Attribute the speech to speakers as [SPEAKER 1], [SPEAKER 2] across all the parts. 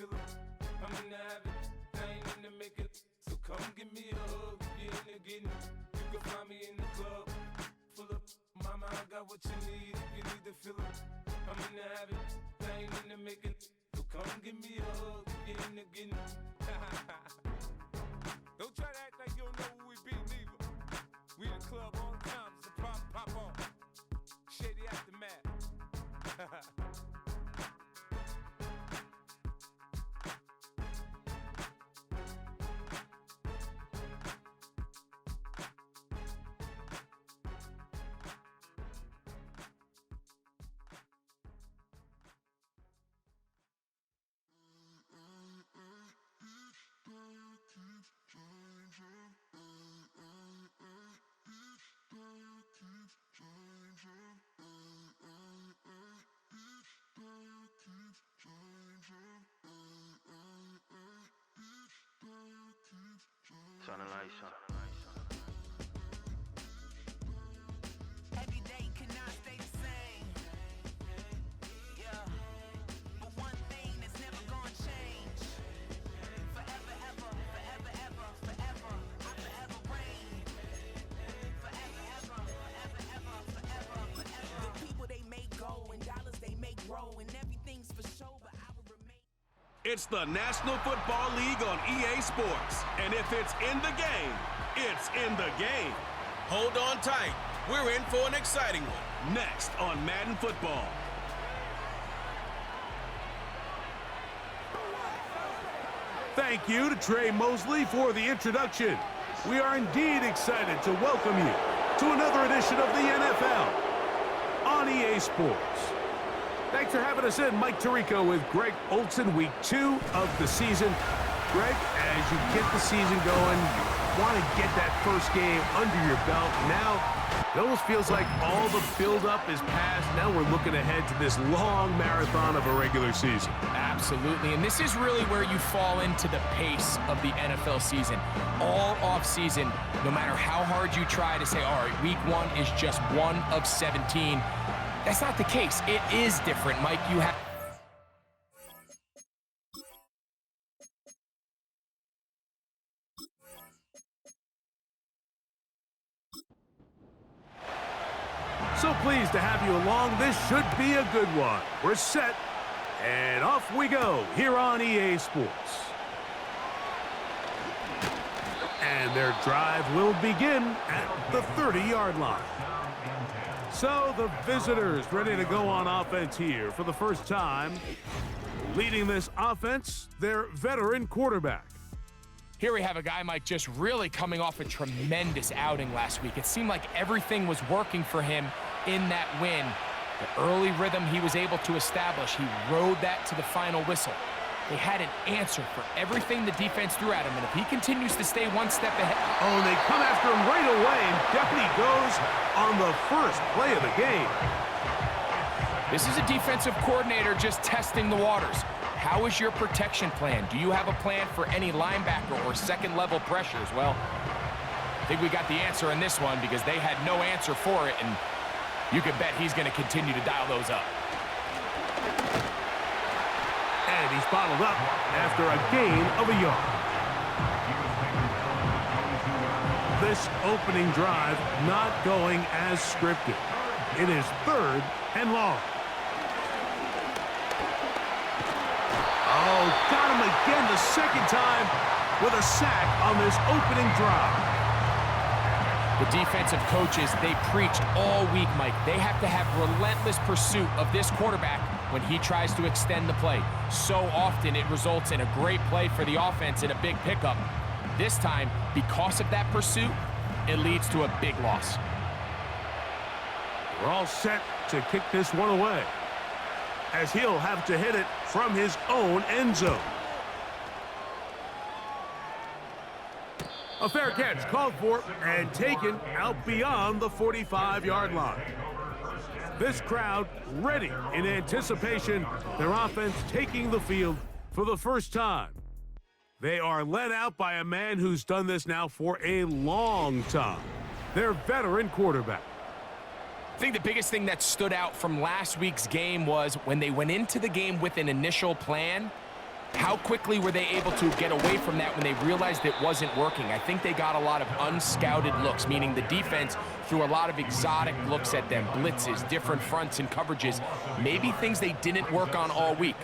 [SPEAKER 1] feel it. I'm in the habit, I ain't in the making. So come give me a hug, if you're in the getting. You can find me in the club, full up. Mama, I got what you need, if you need to feel it. I'm in the habit, I ain't in the making. So come give me a hug, if you're in the getting. Don't try to act like you don't know who we be, neither. We in the club all the time, it's a pop on. Shady aftermath.
[SPEAKER 2] Turn the lights on.
[SPEAKER 3] Every day cannot stay the same. Yeah. But one thing that's never gonna change. Forever, ever, forever, ever, forever. I forever reign. Forever, ever, forever, ever, forever, forever. The people they make go and dollars they make grow and everything's for show, but I will remain.
[SPEAKER 4] It's the National Football League on EA Sports. And if it's in the game, it's in the game. Hold on tight. We're in for an exciting one. Next on Madden Football. Thank you to Trey Mosley for the introduction. We are indeed excited to welcome you to another edition of the NFL on EA Sports. Thanks for having us in. Mike Tirico with Greg Olson, week 2 of the season. Greg, as you get the season going, you want to get that first game under your belt. Now, it almost feels like all the build-up is past. Now we're looking ahead to this long marathon of a regular season.
[SPEAKER 5] Absolutely, and this is really where you fall into the pace of the NFL season. All off-season, no matter how hard you try to say, all right, week 1 is just 1 of 17, that's not the case. It is different, Mike. You have...
[SPEAKER 4] So pleased to have you along. This should be a good one. We're set, and off we go here on EA Sports. And their drive will begin at the 30-yard line. So the visitors ready to go on offense here for the first time. Leading this offense, their veteran quarterback.
[SPEAKER 5] Here we have a guy, Mike, just really coming off a tremendous outing last week. It seemed like everything was working for him in that win. The early rhythm he was able to establish, he rode that to the final whistle. They had an answer for everything the defense threw at him, and if he continues to stay one step ahead...
[SPEAKER 4] Oh, and they come after him right away, and Nittany goes on the first play of the game.
[SPEAKER 5] This is a defensive coordinator just testing the waters. How is your protection plan? Do you have a plan for any linebacker or second-level pressures? Well, I think we got the answer in this one because they had no answer for it, and you can bet he's going to continue to dial those up.
[SPEAKER 4] And he's bottled up after a gain of a yard. This opening drive not going as scripted. It is 3rd and long. Oh, got him again the second time with a sack on this opening drive.
[SPEAKER 5] The defensive coaches, they preached all week, Mike. They have to have relentless pursuit of this quarterback when he tries to extend the play. So often it results in a great play for the offense and a big pickup. This time, because of that pursuit, it leads to a big loss.
[SPEAKER 4] We're all set to kick this one away, as he'll have to hit it from his own end zone. A fair catch called for and taken out beyond the 45-yard line. This crowd ready in anticipation, their offense taking the field for the first time. They are led out by a man who's done this now for a long time, their veteran quarterback.
[SPEAKER 5] I think the biggest thing that stood out from last week's game was when they went into the game with an initial plan, How quickly were they able to get away from that when they realized it wasn't working? I think they got a lot of unscouted looks, meaning the defense threw a lot of exotic looks at them, blitzes, different fronts and coverages, maybe things they didn't work on all week.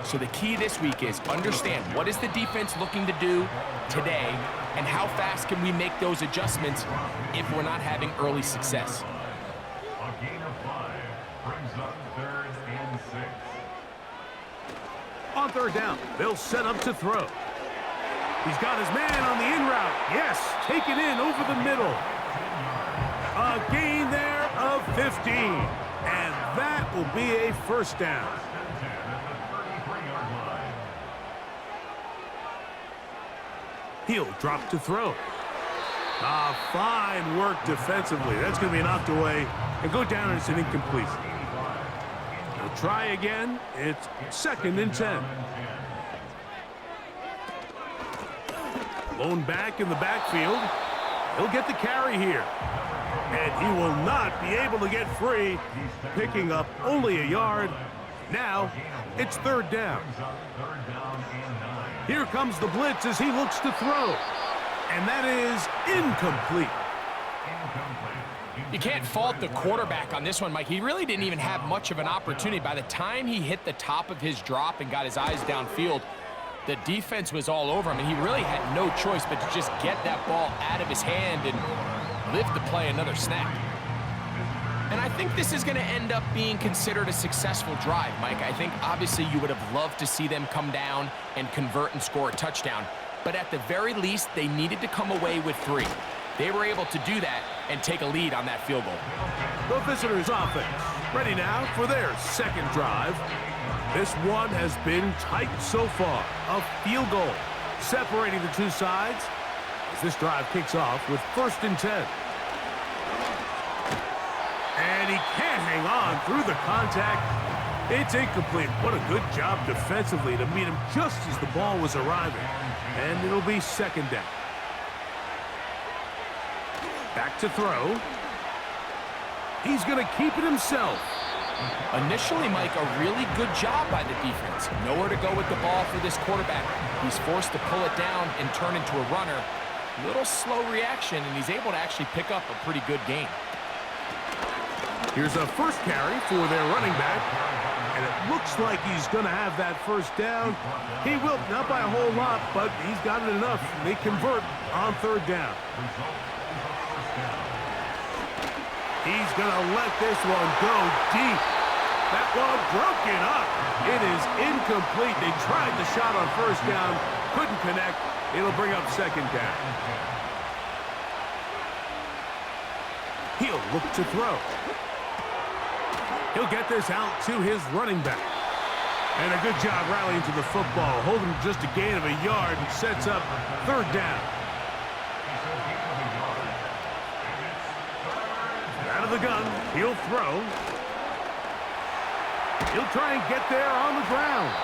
[SPEAKER 5] So the key this week is understand what is the defense looking to do today and how fast can we make those adjustments if we're not having early success.
[SPEAKER 2] A gain of 5 brings up 3rd and 6.
[SPEAKER 4] On third down, they'll set up to throw. He's got his man on the in route. Yes, take it in over the middle. A gain there of 15. And that will be a first down. He'll drop to throw. Fine work defensively. That's going to be knocked away and go down as an incomplete. He'll try again. It's 2nd and 10. Lone back in the backfield. He'll get the carry here. And he will not be able to get free, picking up only a yard. Now, it's 3rd down. Here comes the blitz as he looks to throw. And that is incomplete.
[SPEAKER 5] You can't fault the quarterback on this one, Mike. He really didn't even have much of an opportunity. By the time he hit the top of his drop and got his eyes downfield, the defense was all over him, and he really had no choice but to just get that ball out of his hand and live to play another snap. And I think this is going to end up being considered a successful drive, Mike. I think obviously you would have loved to see them come down and convert and score a touchdown. But at the very least, they needed to come away with 3. They were able to do that and take a lead on that field goal.
[SPEAKER 4] The visitors' offense ready now for their 2nd drive. This one has been tight so far. A field goal separating the two sides as this drive kicks off with 1st and 10. And he can't hang on through the contact. It's incomplete. What a good job defensively to meet him just as the ball was arriving. And it'll be 2nd down. Back to throw. He's going to keep it himself.
[SPEAKER 5] Initially, Mike, a really good job by the defense. Nowhere to go with the ball for this quarterback. He's forced to pull it down and turn into a runner. A little slow reaction, and he's able to actually pick up a pretty good gain.
[SPEAKER 4] Here's a first carry for their running back. And it looks like he's going to have that first down. He will, not by a whole lot, but he's got it enough. They convert on 3rd down. He's going to let this one go deep. That one broken up. It is incomplete. They tried the shot on 1st down, couldn't connect. It'll bring up 2nd down. He'll look to throw. He'll get this out to his running back. And a good job rallying to the football, holding just a gain of a yard and sets up 3rd down. Out of the gun, he'll throw. He'll try and get there on the ground.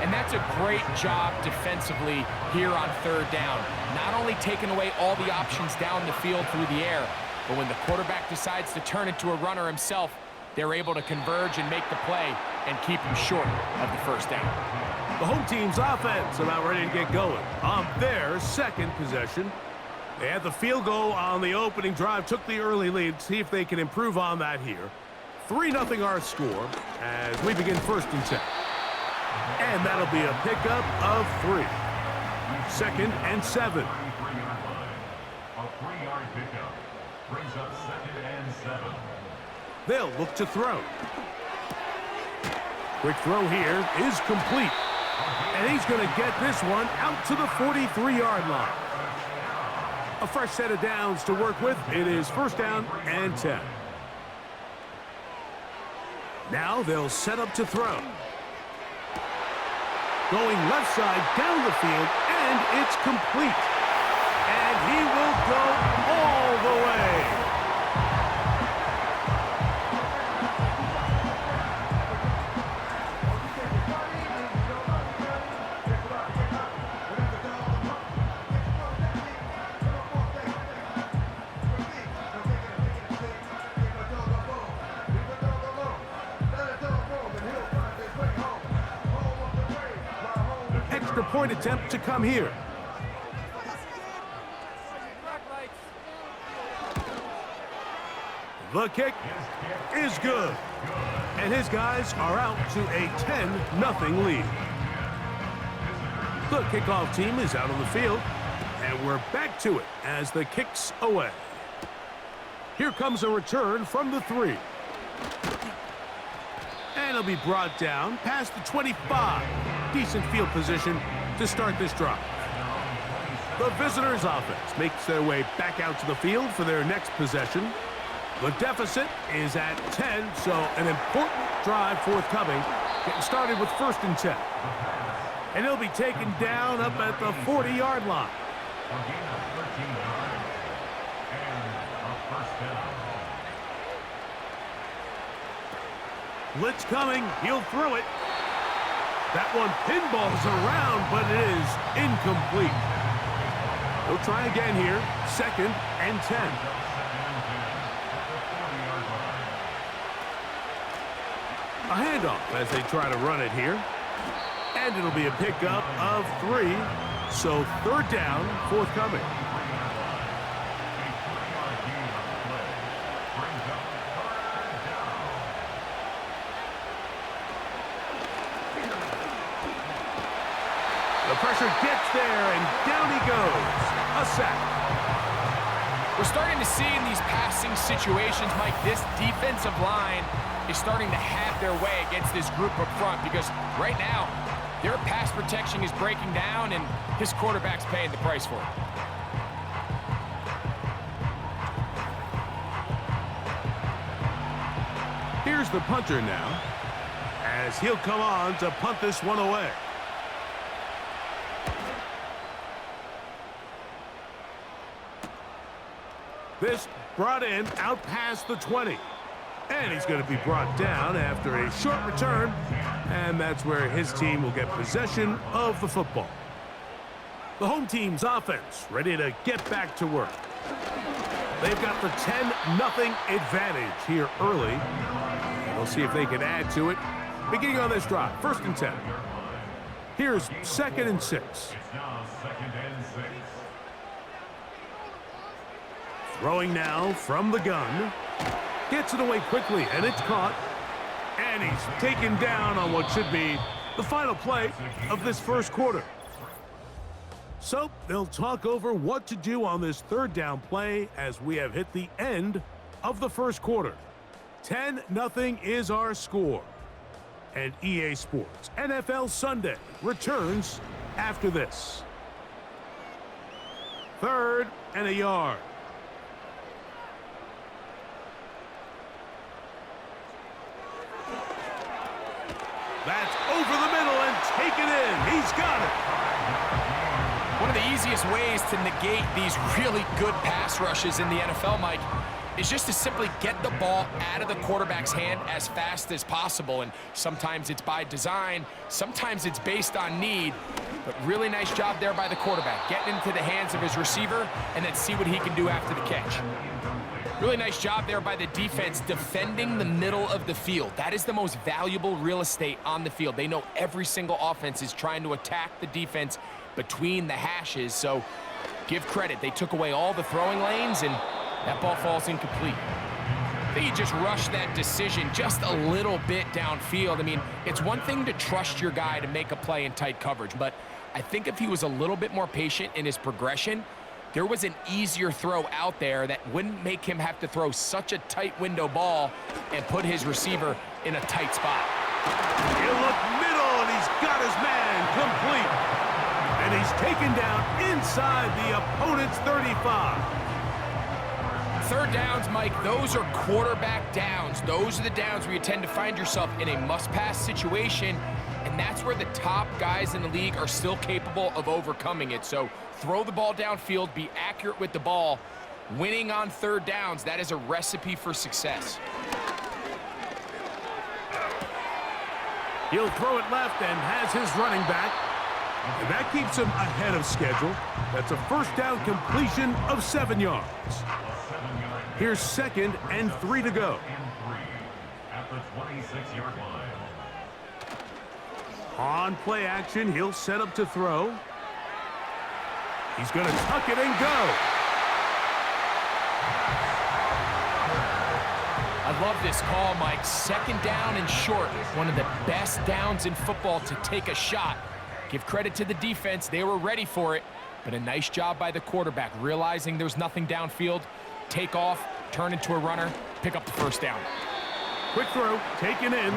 [SPEAKER 5] And that's a great job defensively here on 3rd down. Not only taking away all the options down the field through the air, but when the quarterback decides to turn into a runner himself, they're able to converge and make the play and keep him short of the 1st down.
[SPEAKER 4] The home team's offense about ready to get going on their 2nd possession. They had the field goal on the opening drive, took the early lead. See if they can improve on that here. 3-0 our score as we begin 1st and 10. And that'll be a pickup of 3. 2nd and 7.
[SPEAKER 2] A 3-yard pickup brings up 2nd and 7.
[SPEAKER 4] They'll look to throw. Quick throw here is complete. And he's going to get this one out to the 43-yard line. A fresh set of downs to work with. It is 1st down and 10. Now they'll set up to throw. Going left side down the field, and it's complete. And he will go all the way. point attempt to come here. The kick is good. And his guys are out to a 10-0 lead. The kickoff team is out on the field, and we're back to it as the kick's away. Here comes a return from the 3. And it'll be brought down past the 25. Decent field position to start this drive. The visitors' offense makes their way back out to the field for their next possession. The deficit is at 10, so an important drive forthcoming, getting started with 1st and 10. And he'll be taken down up at the 40-yard line. Blitz coming, he'll throw it. That one pinballs around, but it is incomplete. He'll try again here, 2nd and 10. A handoff as they try to run it here. And it'll be a pickup of 3. So 3rd down forthcoming. The pressure gets there, and down he goes. A sack.
[SPEAKER 5] We're starting to see in these passing situations, Mike, this defensive line is starting to have their way against this group up front, because right now their pass protection is breaking down and his quarterback's paying the price for it.
[SPEAKER 4] Here's the punter now, as he'll come on to punt this one away. This brought in out past the 20. And he's going to be brought down after a short return. And that's where his team will get possession of the football. The home team's offense ready to get back to work. They've got the 10-0 advantage here early. And we'll see if they can add to it. Beginning on this drive, 1st and 10. Here's 2nd and 6.
[SPEAKER 2] It's now 2nd and 6.
[SPEAKER 4] Throwing now from the gun. Gets it away quickly, and it's caught. And he's taken down on what should be the final play of this 1st quarter. So they'll talk over what to do on this 3rd down play as we have hit the end of the 1st quarter. 10-0 is our score. And EA Sports NFL Sunday returns after this. 3rd and a yard. That's over the middle and taken in. He's got it.
[SPEAKER 5] One of the easiest ways to negate these really good pass rushes in the NFL, Mike, is just to simply get the ball out of the quarterback's hand as fast as possible. And sometimes it's by design, sometimes it's based on need. But really nice job there by the quarterback, getting into the hands of his receiver and then see what he can do after the catch. Really nice job there by the defense defending the middle of the field. That is the most valuable real estate on the field. They know every single offense is trying to attack the defense between the hashes. So give credit. They took away all the throwing lanes and that ball falls incomplete. I think he just rushed that decision just a little bit downfield. I mean, it's one thing to trust your guy to make a play in tight coverage, but I think if he was a little bit more patient in his progression, there was an easier throw out there that wouldn't make him have to throw such a tight window ball and put his receiver in a tight spot.
[SPEAKER 4] He'll look middle, and he's got his man complete. And he's taken down inside the opponent's 35.
[SPEAKER 5] 3rd downs, Mike, those are quarterback downs. Those are the downs where you tend to find yourself in a must-pass situation, and that's where the top guys in the league are still capable of overcoming it. So throw the ball downfield, be accurate with the ball. Winning on 3rd downs, that is a recipe for success.
[SPEAKER 4] He'll throw it left and has his running back. And that keeps him ahead of schedule. That's a 1st down completion of 7 yards. Here's 2nd and 3 to go.
[SPEAKER 2] At the 26-yard line.
[SPEAKER 4] On play action, he'll set up to throw. He's going to tuck it and go.
[SPEAKER 5] I love this call, Mike. Second down and short. One of the best downs in football to take a shot. Give credit to the defense. They were ready for it. But a nice job by the quarterback, realizing there's nothing downfield. Take off, turn into a runner, pick up the first down.
[SPEAKER 4] Quick throw, taken in.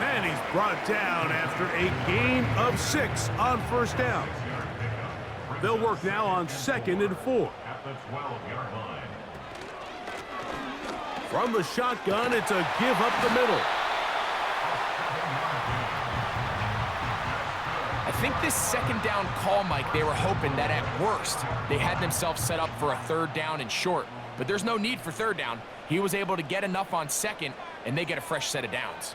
[SPEAKER 4] And he's brought down after a gain of 6 on first down. They'll work now on 2nd and 4.
[SPEAKER 2] At the 12-yard line.
[SPEAKER 4] From the shotgun, it's a give up the middle.
[SPEAKER 5] I think this second down call, Mike, they were hoping that at worst, they had themselves set up for a third down and short. But there's no need for third down. He was able to get enough on second, and they get a fresh set of downs.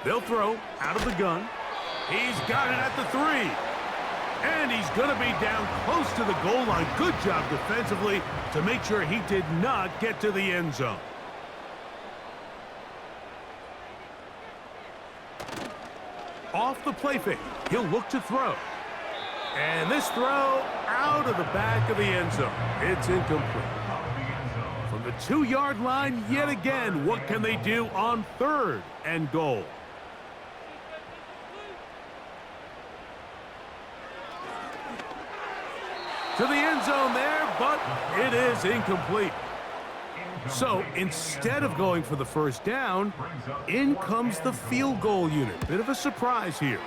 [SPEAKER 4] They'll throw out of the gun. He's got it at the 3. And he's going to be down close to the goal line. Good job defensively to make sure he did not get to the end zone. Off the play fake, he'll look to throw. And this throw out of the back of the end zone. It's incomplete. From the 2-yard line, yet again, what can they do on 3rd and goal? To the end zone there, but it is incomplete. So instead of going for the first down, in comes the field goal unit. Bit of a surprise here.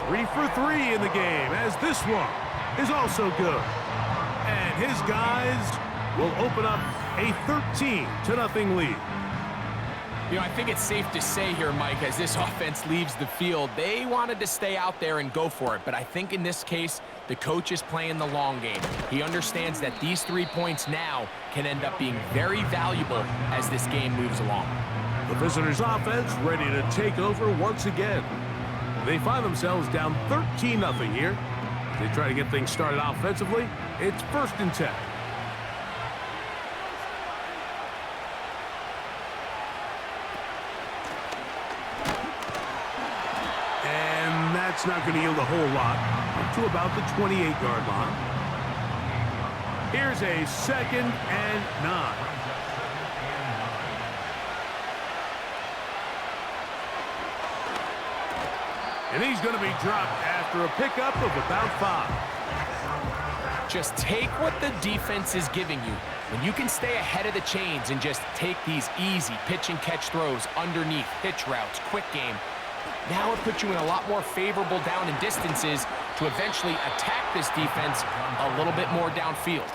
[SPEAKER 4] 3 for 3 in the game, as this one is also good. And his guys will open up a 13-0 lead.
[SPEAKER 5] You know, I think it's safe to say here, Mike, as this offense leaves the field, they wanted to stay out there and go for it. But I think in this case, the coach is playing the long game. He understands that these 3 points now can end up being very valuable as this game moves along.
[SPEAKER 4] The visitors' offense ready to take over once again. They find themselves down 13-0 here. As they try to get things started offensively, it's 1st and 10. That's not going to yield a whole lot. Up to about the 28-yard line. Here's a 2nd and 9. And he's going to be dropped after a pickup of about 5.
[SPEAKER 5] Just take what the defense is giving you. When you can stay ahead of the chains and just take these easy pitch and catch throws underneath, hitch routes, quick game, now it puts you in a lot more favorable down and distances to eventually attack this defense a little bit more downfield.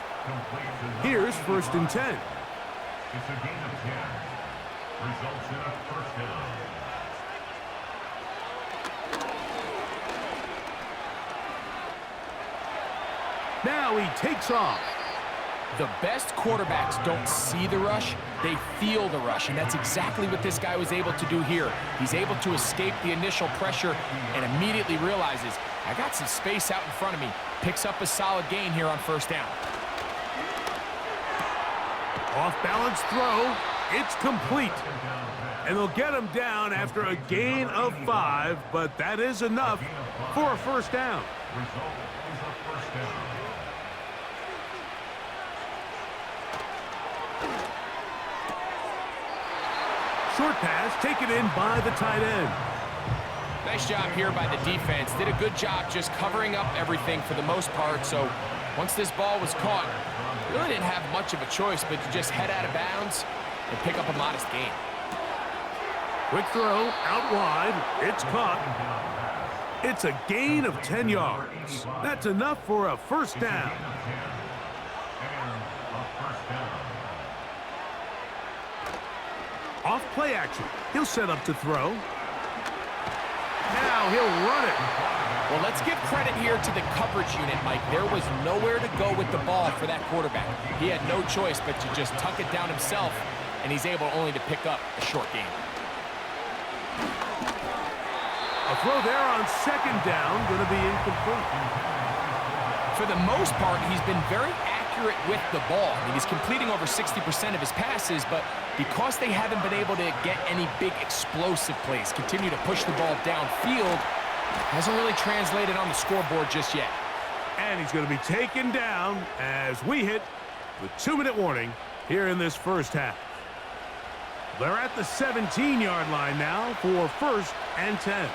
[SPEAKER 4] Here's 1st and 10.
[SPEAKER 2] It's a gain of 10. Results in a first down.
[SPEAKER 4] Now he takes off.
[SPEAKER 5] The best quarterbacks don't see the rush, they feel the rush, and that's exactly what this guy was able to do here. He's able to escape the initial pressure and immediately realizes, I got some space out in front of me. Picks up a solid gain here on first down.
[SPEAKER 4] Off-balance throw. It's complete. And they'll get him down after a gain of 5, but that is enough for a first down.
[SPEAKER 2] Result is a first down.
[SPEAKER 4] Short pass taken in by the tight end.
[SPEAKER 5] Nice job here by the defense. Did a good job just covering up everything for the most part. So once this ball was caught, really didn't have much of a choice but to just head out of bounds and pick up a modest gain.
[SPEAKER 4] Quick throw out wide. It's caught. It's a gain of 10 yards. That's enough for a first down. Off play action. He'll set up to throw. Now he'll run it.
[SPEAKER 5] Well, let's give credit here to the coverage unit, Mike. There was nowhere to go with the ball for that quarterback. He had no choice but to just tuck it down himself, and he's able only to pick up a short gain.
[SPEAKER 4] A throw there on 2nd down, going to be incomplete.
[SPEAKER 5] For the most part, he's been very accurate accurate with the ball. I mean, he's completing over 60% of his passes, but because they haven't been able to get any big explosive plays, continue to push the ball downfield, hasn't really translated on the scoreboard just yet.
[SPEAKER 4] And he's going to be taken down as we hit the 2-minute warning here in this first half. They're at the 17-yard line now for 1st and 10.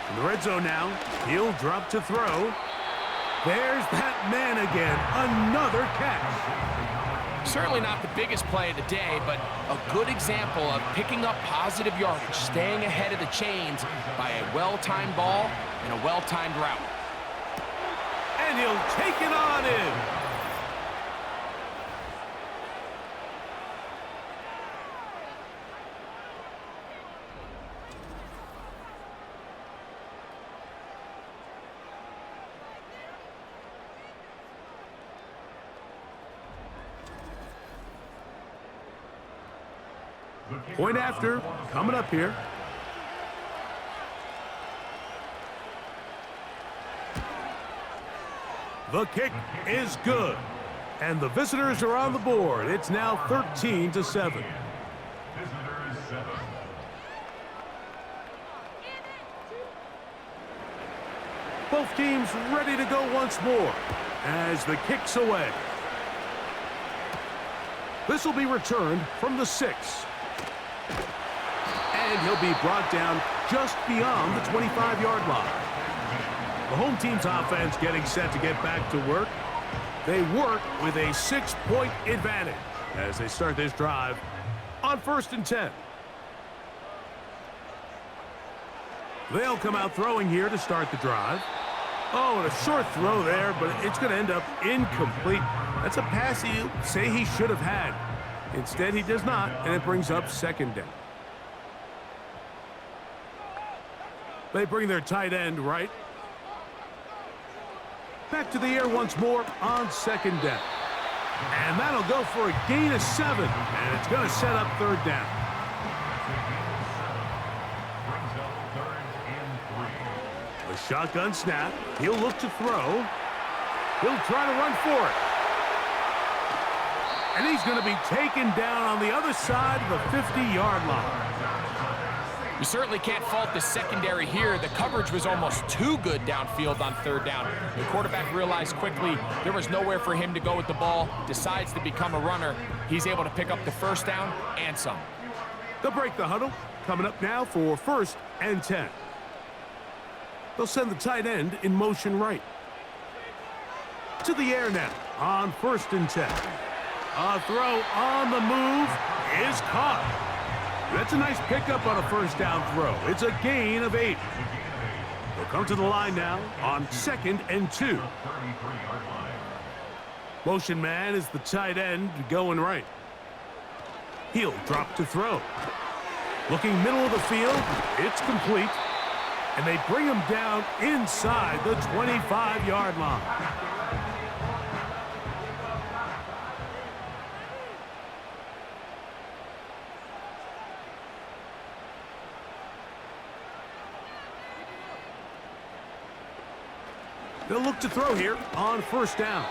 [SPEAKER 4] In the red zone now, he'll drop to throw. There's that man again, another catch.
[SPEAKER 5] Certainly not the biggest play of the day, but a good example of picking up positive yardage, staying ahead of the chains by a well-timed ball and a well-timed route.
[SPEAKER 4] And he'll take it on in. Point after, coming up here. The kick is good. And the visitors are on the board. It's now 13-7.
[SPEAKER 2] Visitors 7.
[SPEAKER 4] Both teams ready to go once more as the kick's away. This will be returned from the 6. And he'll be brought down just beyond the 25-yard line. The home team's offense getting set to get back to work. They work with a 6-point advantage as they start this drive on 1st and 10. They'll come out throwing here to start the drive. Oh, and a short throw there, but it's going to end up incomplete. That's a pass you say he should have had. Instead, he does not, and it brings up 2nd down. They bring their tight end right. Back to the air once more on 2nd down. And that'll go for a gain of 7, and it's going to set up 3rd down.
[SPEAKER 2] Brings up 3rd and 3.
[SPEAKER 4] The shotgun snap. He'll look to throw. He'll try to run for it. And he's going to be taken down on the other side of the 50-yard line.
[SPEAKER 5] You certainly can't fault the secondary here. The coverage was almost too good downfield on 3rd down. The quarterback realized quickly there was nowhere for him to go with the ball, decides to become a runner. He's able to pick up the 1st down and some.
[SPEAKER 4] They'll break the huddle. Coming up now for 1st and 10. They'll send the tight end in motion right. To the air now on 1st and 10. A throw on the move is caught. That's a nice pickup on a 1st down throw. It's a gain of 8. They'll come to the line now on 2nd and 2. Motion man is the tight end going right. He'll drop to throw. Looking middle of the field, it's complete. And they bring him down inside the 25-yard line. They'll look to throw here on 1st down.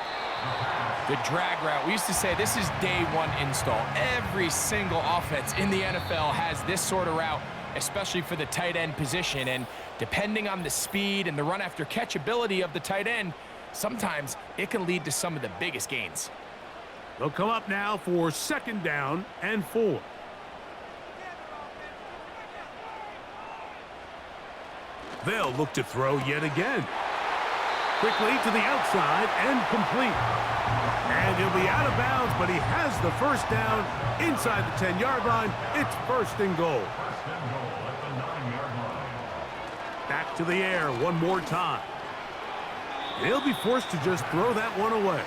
[SPEAKER 5] The drag route. We used to say this is day 1 install. Every single offense in the NFL has this sort of route, especially for the tight end position. And depending on the speed and the run after catch ability of the tight end, sometimes it can lead to some of the biggest gains.
[SPEAKER 4] They'll come up now for 2nd down and 4. They'll look to throw yet again. Quickly to the outside and complete. And he'll be out of bounds, but he has the 1st down inside the 10-yard line. It's 1st and goal.
[SPEAKER 2] 1st and goal at the 9-yard line.
[SPEAKER 4] Back to the air one more time. He'll be forced to just throw that one away.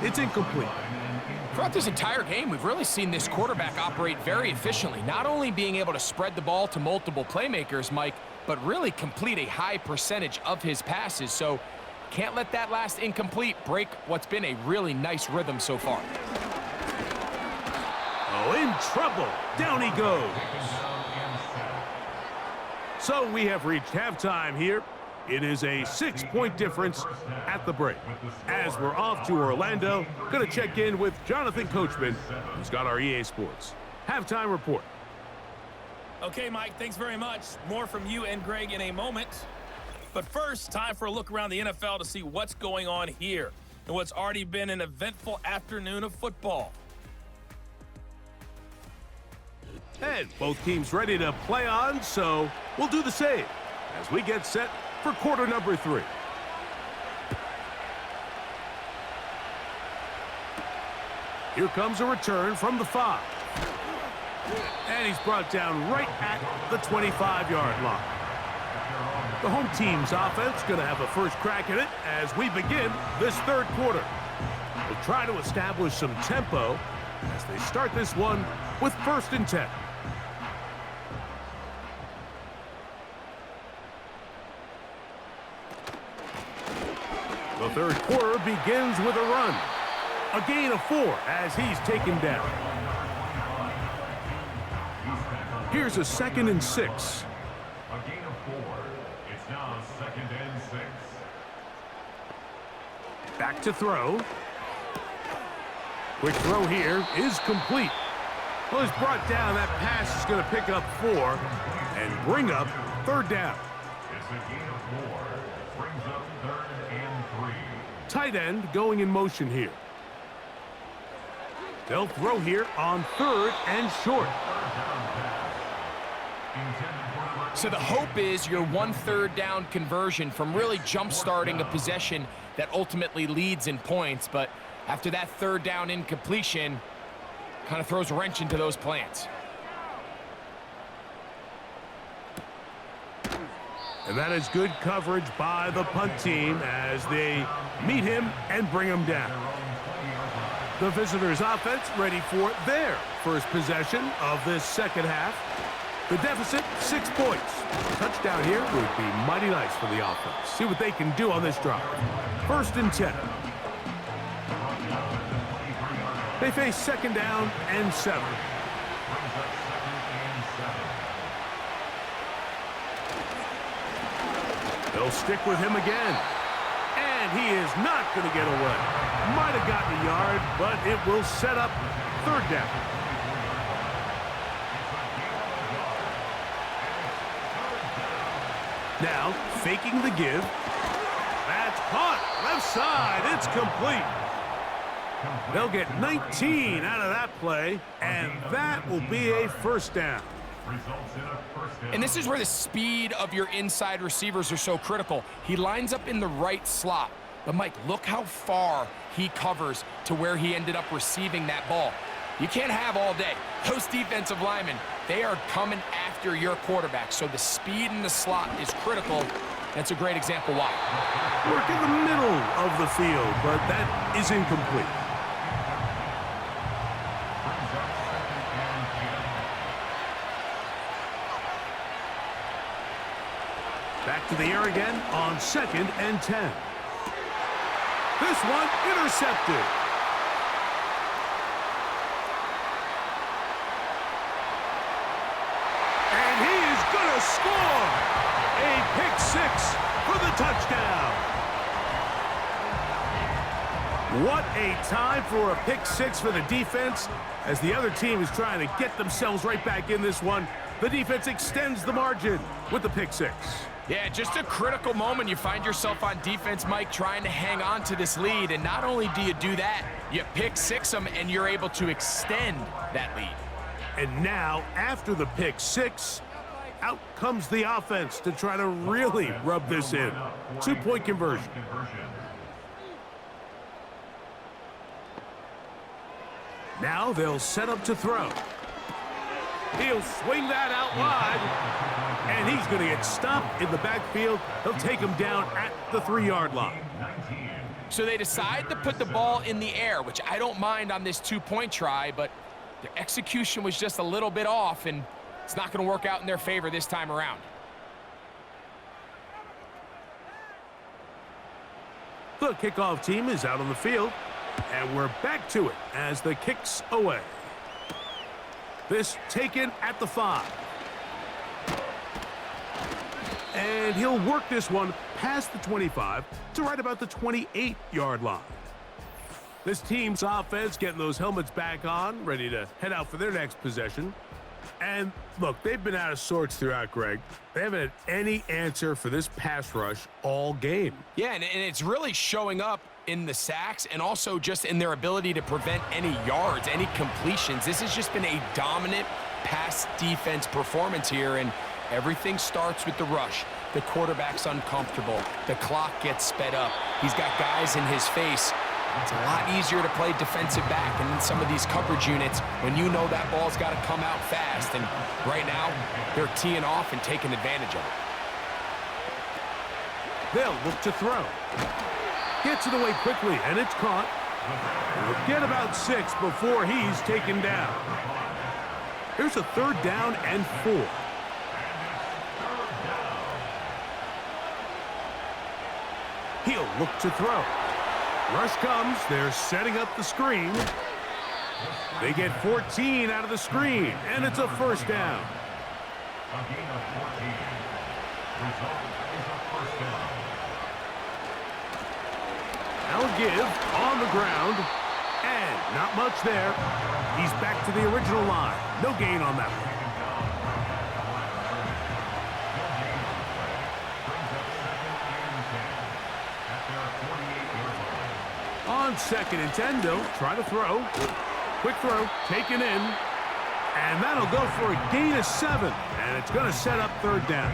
[SPEAKER 4] It's incomplete.
[SPEAKER 5] Throughout this entire game, we've really seen this quarterback operate very efficiently, not only being able to spread the ball to multiple playmakers, Mike, but really complete a high percentage of his passes. So can't let that last incomplete break what's been a really nice rhythm so far.
[SPEAKER 4] Oh, in trouble. Down he goes. So we have reached halftime here It is a 6-point difference at the break. As we're off to Orlando, going to check in with Jonathan Coachman, who's got our EA Sports halftime report.
[SPEAKER 6] Okay, Mike, thanks very much. More from you and Greg in a moment. But first, time for a look around the NFL to see what's going on here and what's already been an eventful afternoon of football.
[SPEAKER 4] And both teams ready to play on, so we'll do the same as we get set for quarter number 3. Here comes a return from the 5. And he's brought down right at the 25-yard line. The home team's offense going to have a first crack at it as we begin this third quarter. We'll try to establish some tempo as they start this one with 1st and 10. The third quarter begins with a run. A gain of 4 as he's taken down. Here's a 2nd and 6.
[SPEAKER 2] A gain of 4. It's now 2nd and 6.
[SPEAKER 4] Back to throw. Quick throw here is complete. Well, he's brought down. That pass is going to pick up 4 and bring up 3rd down.
[SPEAKER 2] It's a gain of 4. Brings up 3rd and 3.
[SPEAKER 4] Tight end going in motion here. They'll throw here on 3rd and short.
[SPEAKER 5] So the hope is your 1/3 down conversion from really jump-starting a possession that ultimately leads in points. But after that 3rd down incompletion, kind of throws a wrench into those plans.
[SPEAKER 4] And that is good coverage by the punt team as they meet him and bring him down. The visitors' offense ready for their first possession of this second half. The deficit, 6 points. A touchdown here would be mighty nice for the offense. See what they can do on this drive. 1st and 10. They face 2nd down and 7. They'll stick with him again. And he is not going to get away. Might have gotten a yard, but it will set up 3rd down. Now, faking the give. That's caught. Left side. It's complete. They'll get 19 out of that play, and that will be a 1st down.
[SPEAKER 5] And this is where the speed of your inside receivers are so critical. He lines up in the right slot. But, Mike, look how far he covers to where he ended up receiving that ball. You can't have all day. Those defensive linemen, they are coming after your quarterback. So the speed in the slot is critical. That's a great example why.
[SPEAKER 4] Work in the middle of the field, but that is incomplete. Back to the air again on 2nd and 10. This one intercepted. And he is going to score. A pick 6 for the touchdown. What a time for a pick 6 for the defense as the other team is trying to get themselves right back in this one. The defense extends the margin with the pick 6.
[SPEAKER 5] Yeah, just a critical moment. You find yourself on defense, Mike, trying to hang on to this lead. And not only do you do that, you pick 6 them, and you're able to extend that lead.
[SPEAKER 4] And now, after the pick 6, out comes the offense to try to really rub this in. 2-point conversion. Now they'll set up to throw. He'll swing that out wide, and he's going to get stopped in the backfield. They'll take him down at the 3-yard line.
[SPEAKER 5] So they decide to put the ball in the air, which I don't mind on this 2-point try, but their execution was just a little bit off, and it's not going to work out in their favor this time around.
[SPEAKER 4] The kickoff team is out on the field, and we're back to it as the kick's away. This taken at the 5. And he'll work this one past the 25 to right about the 28-yard line. This team's offense getting those helmets back on, ready to head out for their next possession. And look, they've been out of sorts throughout, Greg. They haven't had any answer for this pass rush all game.
[SPEAKER 5] Yeah, and it's really showing up in the sacks and also just in their ability to prevent any yards, any completions. This has just been a dominant pass defense performance here, and everything starts with the rush. The quarterback's uncomfortable. The clock gets sped up. He's got guys in his face. It's a lot easier to play defensive back and in some of these coverage units when you know that ball's got to come out fast. And right now, they're teeing off and taking advantage of it.
[SPEAKER 4] They'll look to throw. Gets it away quickly, and it's caught. He'll get about 6 before he's taken down. Here's a 3rd down and 4. He'll look to throw. Rush comes. They're setting up the screen. They get 14 out of the screen, and it's a 1st down.
[SPEAKER 2] A gain of 14. Result is a 1st down.
[SPEAKER 4] Now give on the ground, and not much there. He's back to the original line. No gain on that one. On 2nd and 10, they'll try to throw. Quick throw, taken in, and that'll go for a gain of 7, and it's going to set up 3rd down.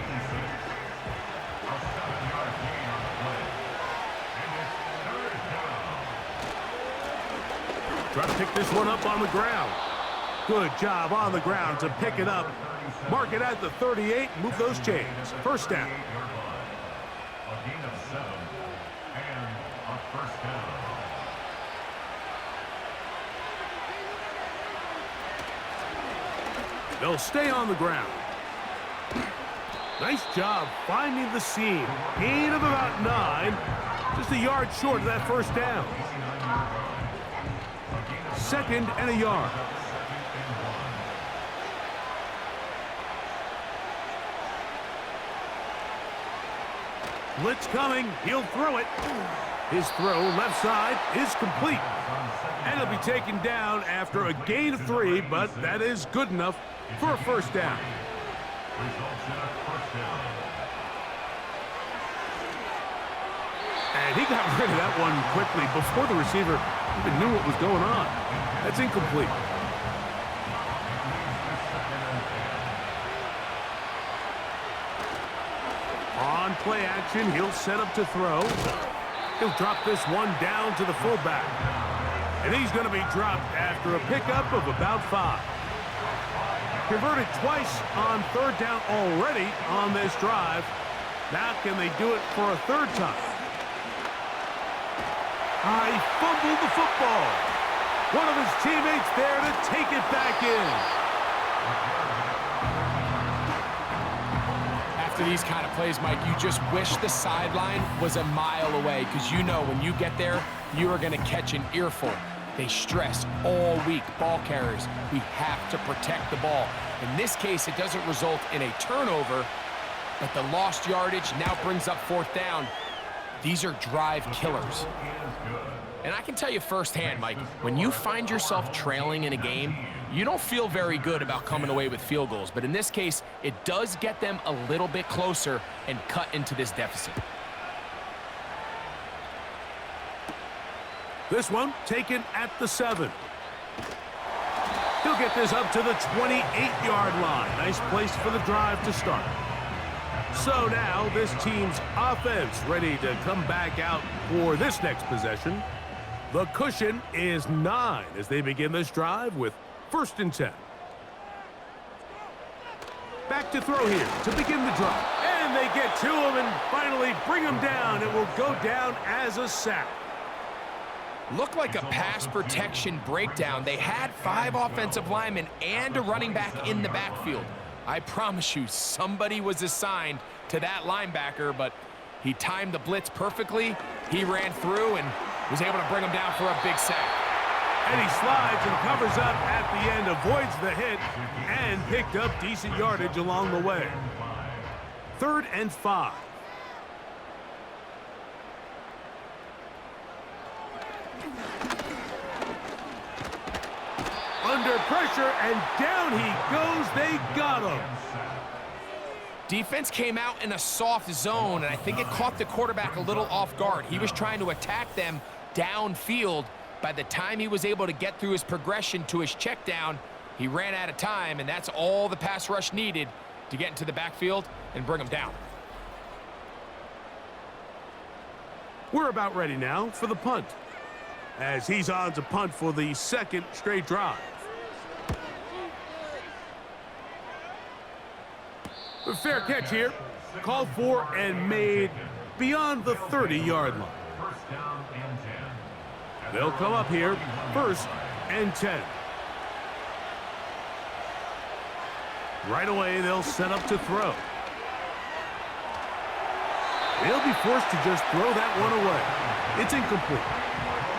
[SPEAKER 4] Try to pick this one up on the ground. Good job on the ground to pick it up. Mark it at the 38, move those chains. 1st down.
[SPEAKER 2] A gain of 7 and a 1st down.
[SPEAKER 4] They'll stay on the ground. Nice job finding the seam. Gain of about 9. Just a yard short of that 1st down. 2nd and a yard. Blitz coming. He'll throw it. His throw left side is complete. And he'll be taken down after a gain of 3, but that is good enough for a 1st down.
[SPEAKER 2] Results in a 1st down.
[SPEAKER 4] And he got rid of that one quickly before the receiver even knew what was going on. That's incomplete. On play action, he'll set up to throw. He'll drop this one down to the fullback. And he's going to be dropped after a pickup of about 5. Converted twice on 3rd down already on this drive. Now can they do it for a 3rd time? He fumbled the football. One of his teammates there to take it back in.
[SPEAKER 5] After these kind of plays, Mike, you just wish the sideline was a mile away, because you know when you get there, you are going to catch an earful. They stress all week, ball carriers, we have to protect the ball. In this case, it doesn't result in a turnover, but the lost yardage now brings up 4th down. These are drive killers. And I can tell you firsthand, Mike, when you find yourself trailing in a game, you don't feel very good about coming away with field goals. But in this case, it does get them a little bit closer and cut into this deficit.
[SPEAKER 4] This one taken at the 7. He'll get this up to the 28-yard line. Nice place for the drive to start. So now this team's offense ready to come back out for this next possession. The cushion is 9 as they begin this drive with 1st and 10. Back to throw here to begin the drive. And they get to him and finally bring him down. It will go down as a sack.
[SPEAKER 5] Looked like a pass protection breakdown. They had 5 offensive linemen and a running back in the backfield. I promise you, somebody was assigned to that linebacker, but he timed the blitz perfectly. He ran through and was able to bring him down for a big sack.
[SPEAKER 4] And he slides and covers up at the end, avoids the hit, and picked up decent yardage along the way. 3rd and 5. under pressure, and down he goes. They got him.
[SPEAKER 5] Defense came out in a soft zone, and I think it caught the quarterback a little off guard. He was trying to attack them downfield. By the time he was able to get through his progression to his check down, he ran out of time, and that's all the pass rush needed to get into the backfield and bring him down.
[SPEAKER 4] We're about ready now for the punt, as he's on to punt for the second straight drive. A fair catch here, called for and made beyond the 30-yard line.
[SPEAKER 2] First down and 10.
[SPEAKER 4] They'll come up here, 1st and 10. Right away, they'll set up to throw. They'll be forced to just throw that one away. It's incomplete.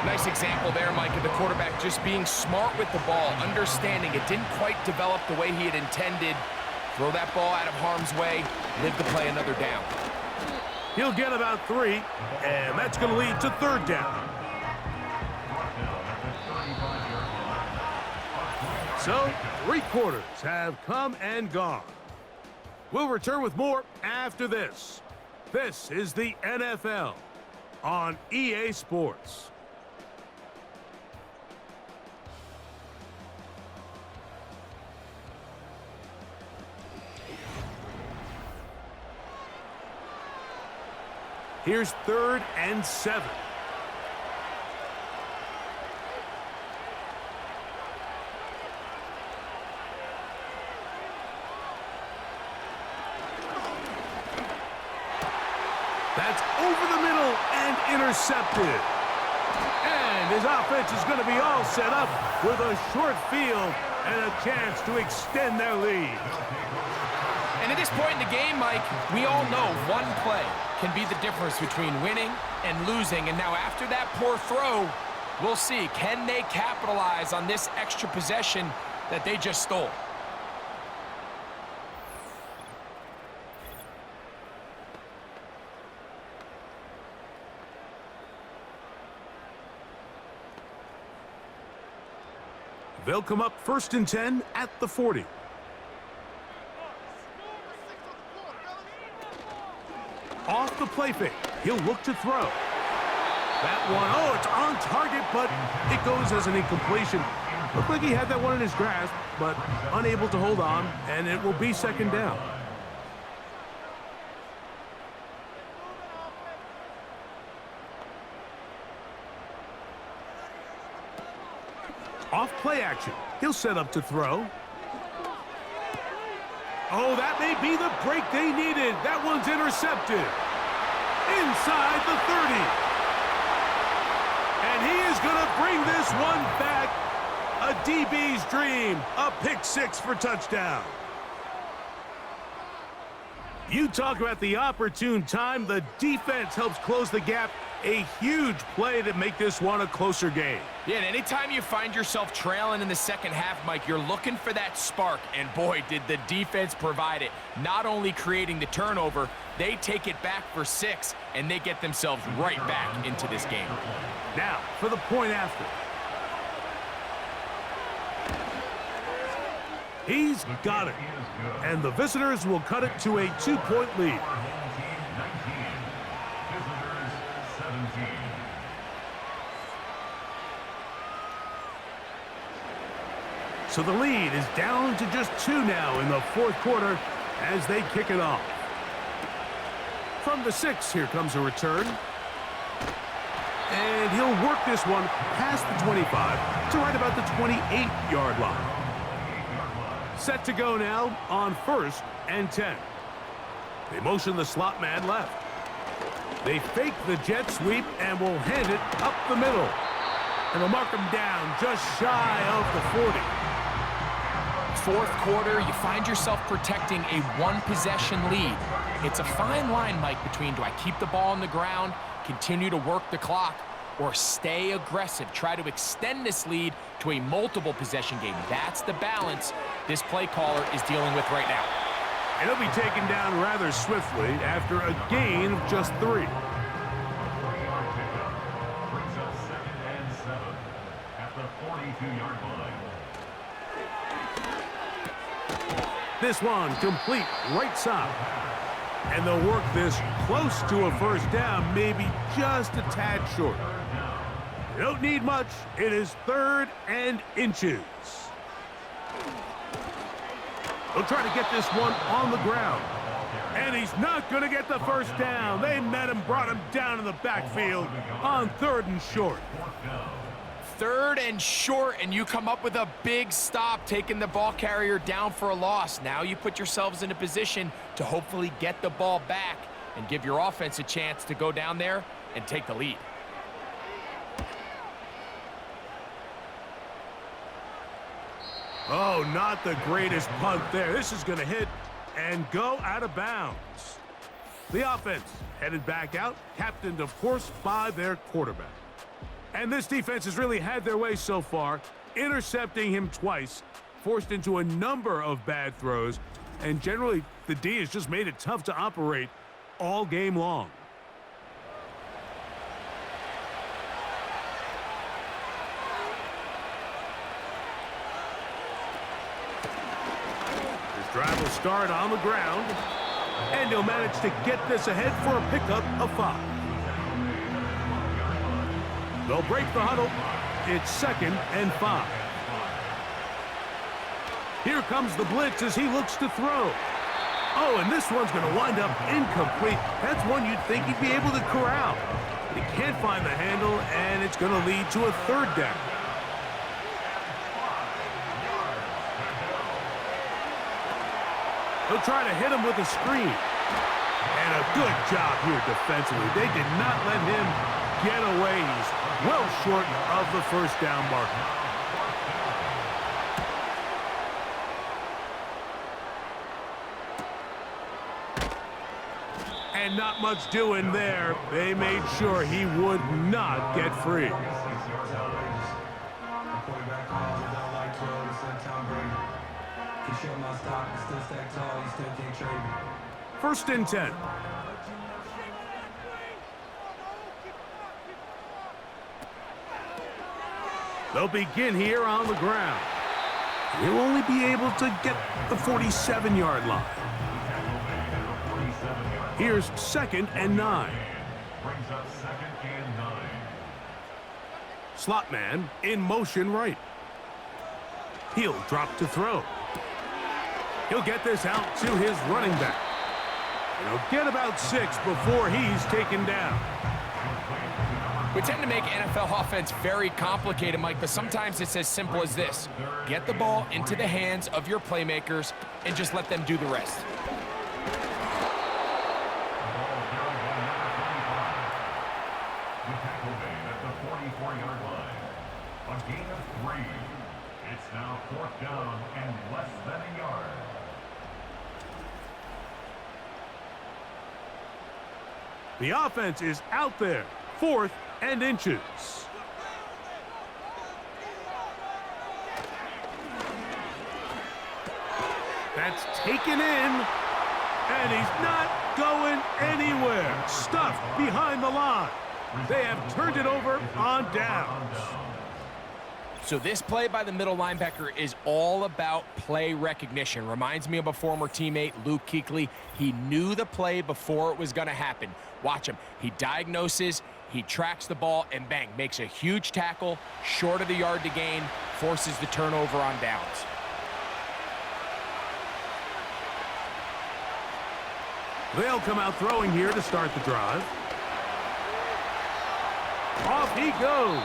[SPEAKER 5] Nice example there, Mike, of the quarterback just being smart with the ball, understanding it didn't quite develop the way he had intended. Throw that ball out of harm's way, live to play another down.
[SPEAKER 4] He'll get about 3, and that's going to lead to 3rd down. So, 3 quarters have come and gone. We'll return with more after this. This is the NFL on EA Sports. Here's 3rd and 7. That's over the middle and intercepted. And his offense is going to be all set up with a short field and a chance to extend their lead.
[SPEAKER 5] And at this point in the game, Mike, we all know one play can be the difference between winning and losing. And now after that poor throw, we'll see, can they capitalize on this extra possession that they just stole?
[SPEAKER 4] They'll come up 1st and 10 at the 40. Off the play fake, he'll look to throw. That one, oh, it's on target, but it goes as an incompletion. Looked like he had that one in his grasp, but unable to hold on, and it will be 2nd down. Off play action, he'll set up to throw. Oh, that may be the break they needed. That one's intercepted. Inside the 30. And he is going to bring this one back. A DB's dream. A pick 6 for touchdown. You talk about the opportune time. The defense helps close the gap. A huge play to make this one a closer game.
[SPEAKER 5] Yeah, and anytime you find yourself trailing in the second half, Mike, you're looking for that spark. And boy, did the defense provide it. Not only creating the turnover, they take it back for 6, and they get themselves right back into this game.
[SPEAKER 4] Now, for the point after. He's got it. And the visitors will cut it to a 2-point lead. So the lead is down to just 2 now in the 4th quarter as they kick it off. From the 6, here comes a return. And he'll work this one past the 25 to right about the 28-yard line. Set to go now on 1st and 10. They motion the slot man left. They fake the jet sweep and will hand it up the middle. And they'll mark him down just shy of the 40.
[SPEAKER 5] 4th quarter, you find yourself protecting a 1-possession lead. It's a fine line, Mike, between do I keep the ball on the ground, continue to work the clock, or stay aggressive, try to extend this lead to a multiple possession game. That's the balance this play caller is dealing with right now.
[SPEAKER 4] And he'll be taken down rather swiftly after a gain of just 3.
[SPEAKER 2] Brings up 2nd and 7 at the 42-yard line.
[SPEAKER 4] This one complete right side. And they'll work this close to a first down, maybe just a tad short. You don't need much. It is 3rd and inches. They'll try to get this one on the ground. And he's not going to get the first down. They met him, brought him down in the backfield on 3rd and short.
[SPEAKER 5] 3rd and short, and you come up with a big stop, taking the ball carrier down for a loss. Now you put yourselves in a position to hopefully get the ball back and give your offense a chance to go down there and take the lead.
[SPEAKER 4] Oh, not the greatest punt there. This is going to hit and go out of bounds. The offense headed back out, captained, of course, by their quarterback. And this defense has really had their way so far, intercepting him twice, forced into a number of bad throws, and generally the D has just made it tough to operate all game long. Drive will start on the ground, and he'll manage to get this ahead for a pickup of 5. They'll break the huddle. It's 2nd and 5. Here comes the blitz as he looks to throw. Oh, and this one's going to wind up incomplete. That's one you'd think he'd be able to corral. But he can't find the handle, and it's going to lead to a 3rd down. He'll try to hit him with a screen. And a good job here defensively. They did not let him get away. He's well short of the first down marker. And not much doing there. They made sure he would not get free. First and 10. They'll begin here on the ground. He'll only be able to get the 47-yard line. Here's 2nd and 9.
[SPEAKER 2] Brings up 2nd and 9.
[SPEAKER 4] Slot man in motion right. He'll drop to throw. He'll get this out to his running back. And he'll get about 6 before he's taken down.
[SPEAKER 5] We tend to make NFL offense very complicated, Mike, but sometimes it's as simple as this. Get the ball into the hands of your playmakers and just let them do the rest.
[SPEAKER 2] At the 44-yard line. A gain of 3. It's now 4th down and less than a yard.
[SPEAKER 4] The offense is out there. 4th and inches. That's taken in. And he's not going anywhere. Stuffed behind the line. They have turned it over on downs.
[SPEAKER 5] So this play by the middle linebacker is all about play recognition. Reminds me of a former teammate, Luke Kuechly. He knew the play before it was going to happen. Watch him. He diagnoses, he tracks the ball, and bang, makes a huge tackle, short of the yard to gain, forces the turnover on downs.
[SPEAKER 4] They'll come out throwing here to start the drive. Off he goes.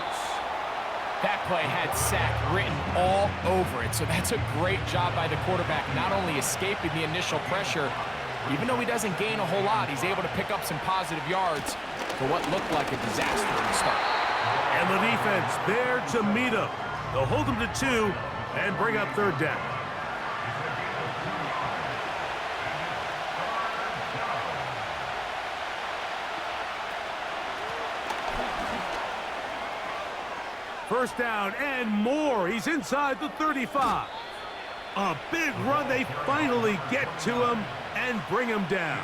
[SPEAKER 5] That play had sack written all over it, so that's a great job by the quarterback, not only escaping the initial pressure, even though he doesn't gain a whole lot, he's able to pick up some positive yards for what looked like a disaster in the start.
[SPEAKER 4] And the defense there to meet him. They'll hold him to 2 and bring up 3rd down. First down and more. He's inside the 35. A big run. They finally get to him and bring him down.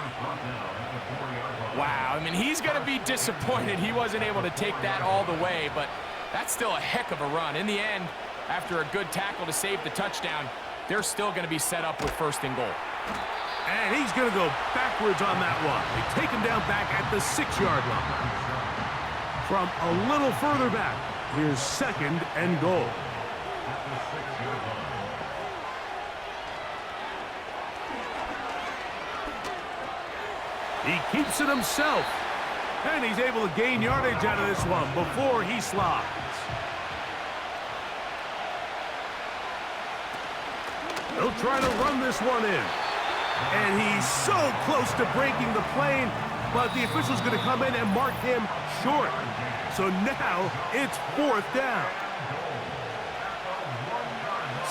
[SPEAKER 5] Wow, I mean, he's going to be disappointed he wasn't able to take that all the way, but that's still a heck of a run. In the end, after a good tackle to save the touchdown, they're still going to be set up with 1st and goal.
[SPEAKER 4] And he's going to go backwards on that one. They take him down back at the 6-yard line. From a little further back, here's 2nd and goal. He keeps it himself. And he's able to gain yardage out of this one before he slides. They'll try to run this one in. And he's so close to breaking the plane, but the official's going to come in and mark him short. So now it's 4th down.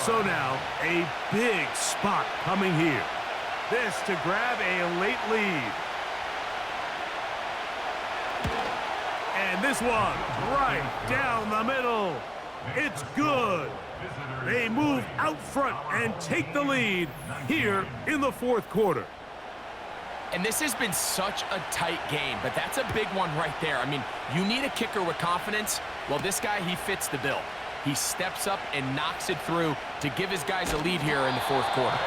[SPEAKER 4] So now a big spot coming here. This to grab a late lead. And this one right down the middle. It's good. They move out front and take the lead here in the 4th quarter.
[SPEAKER 5] And this has been such a tight game, but that's a big one right there. I mean, you need a kicker with confidence. Well, this guy, he fits the bill. He steps up and knocks it through to give his guys a lead here in the 4th quarter.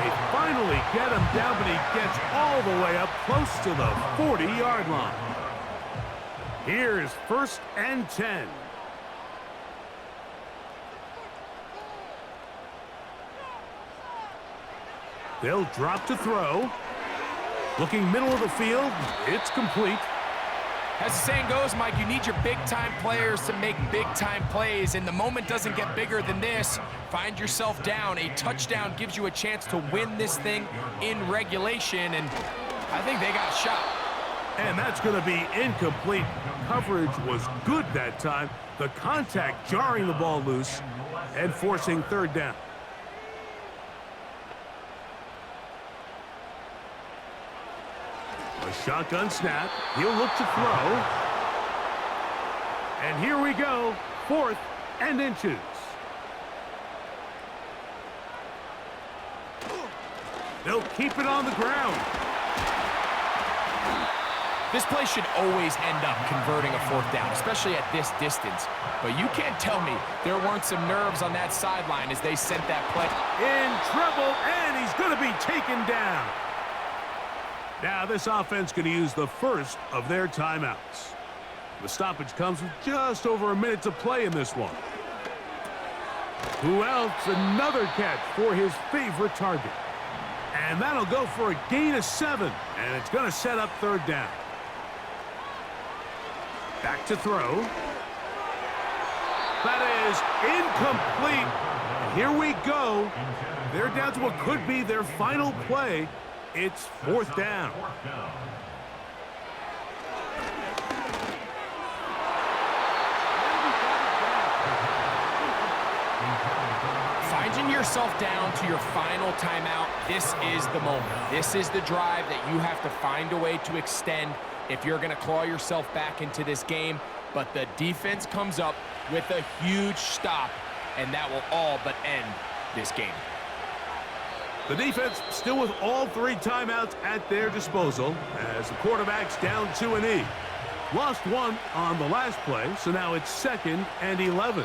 [SPEAKER 4] They finally get him down, but he gets all the way up close to the 40-yard line. Here's 1st and 10. They'll drop to throw. Looking middle of the field. It's complete.
[SPEAKER 5] As the saying goes, Mike, you need your big-time players to make big-time plays, and the moment doesn't get bigger than this. Find yourself down. A touchdown gives you a chance to win this thing in regulation, and I think they got a shot.
[SPEAKER 4] And that's going to be incomplete. Coverage was good that time. The contact jarring the ball loose and forcing 3rd down. A shotgun snap. He'll look to throw. And here we go. 4th and inches. They'll keep it on the ground.
[SPEAKER 5] This play should always end up converting a 4th down, especially at this distance. But you can't tell me there weren't some nerves on that sideline as they sent that play.
[SPEAKER 4] In trouble, and he's going to be taken down. Now this offense going to use the first of their timeouts. The stoppage comes with just over a minute to play in this one. Who else? Another catch for his favorite target. And that'll go for a gain of 7, and it's going to set up 3rd down. Back to throw. That is incomplete. And here we go. They're down to what could be their final play. It's 4th down.
[SPEAKER 5] Finding yourself down to your final timeout, this is the moment. This is the drive that you have to find a way to extend if you're going to claw yourself back into this game. But the defense comes up with a huge stop, and that will all but end this game.
[SPEAKER 4] The defense still with all 3 timeouts at their disposal as the quarterback's down to a knee. Lost 1 on the last play, so now it's 2nd and 11.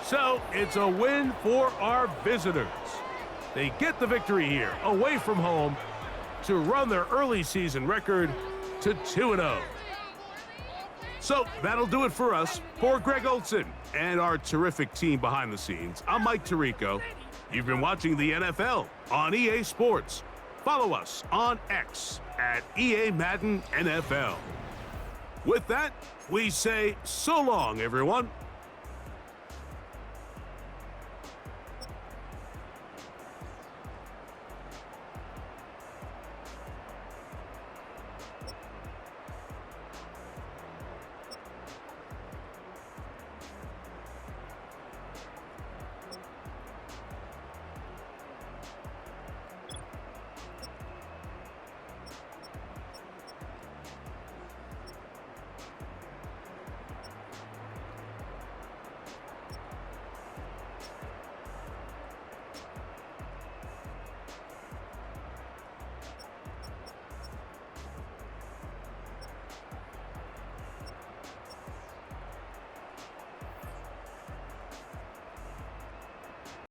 [SPEAKER 4] So it's a win for our visitors. They get the victory here, away from home, to run their early season record to 2-0. So that'll do it for us. For Greg Olson and our terrific team behind the scenes, I'm Mike Tirico. You've been watching the NFL on EA Sports. Follow us on X at EA Madden NFL. With that, we say so long, everyone.